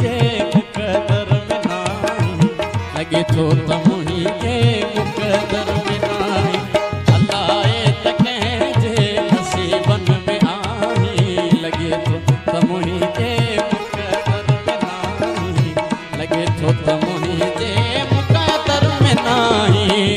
जे मुक़दर में नाही लगे थो त मुंहिंजे मुक़दर में नाही अलाए त कंहिंजे नसीबन में आही लगे थो त मुंहिंजे मुक़दर में नाही लगे थो त मुंहिंजे मुक़दर में नाही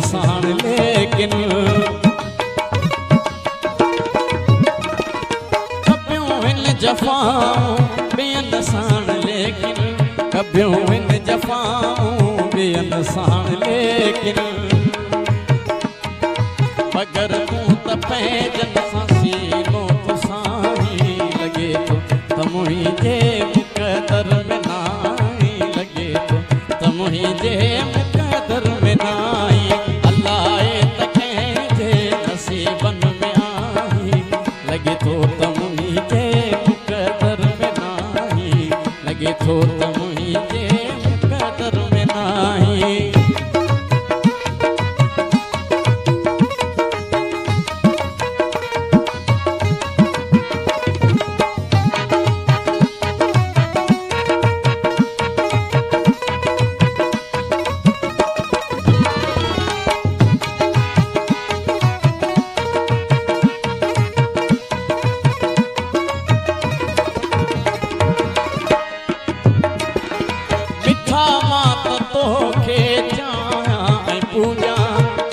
साण लेकिन कबियूं हिन जफ़ाऊं ॿियनि साण लेकिन कबियूं हिन जफ़ाऊं ॿियनि साण लेकिन मगर तूं त पंहिंजनि सां सीनो थो साही लॻे थो त मुंहिंजे मुक़दर में नाही लॻे थो त मुंहिंजे मुक़दर में नाही लगे थो त मुंहिंजे मुक़दर में नाही लगे थो त मुंहिंजे मुक़दर में नाही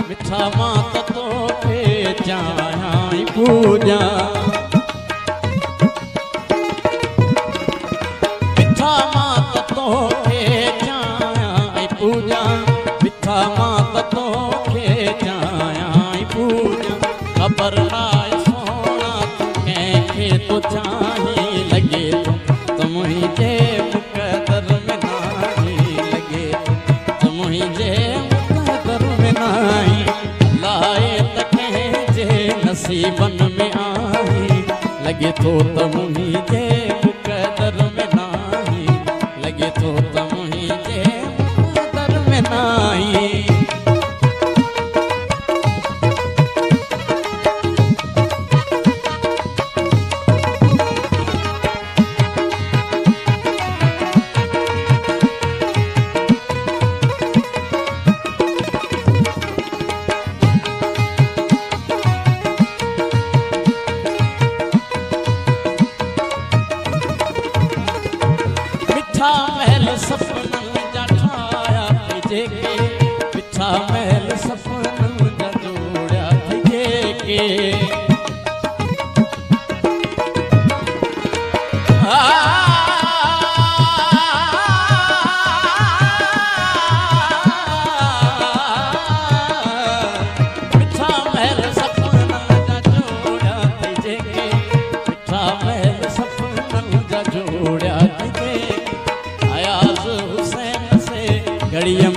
मिठा मां त तोखे चाहियां पूॼा मिठा मां त तोखे चाहियां पूॼा मिठा मां त तोखे चाहियां पूॼा ख़बर नाहे सोना तूं कंहिंखे थो चाहीं लॻे थो त मुंहिंजे मुक़दर में नाही लॻे थो त मुंहिंजे मुक़दर में नाही लाए त कंहिंजे नसीबन में आही लॻे थो त मुंहिंजे मुक़दर में नाही लॻे थो त मुंहिंजे मुक़दर में नाही मिठा महल सपननि जा ठाहिया थी जेके मिठा महल सपननि जा जोड़िया थी जेके मिठा महल सपननि जा जोड़िया थी जेके मिठा महल सपननि जा जोड़िया थी जेके हुसैन से घड़िया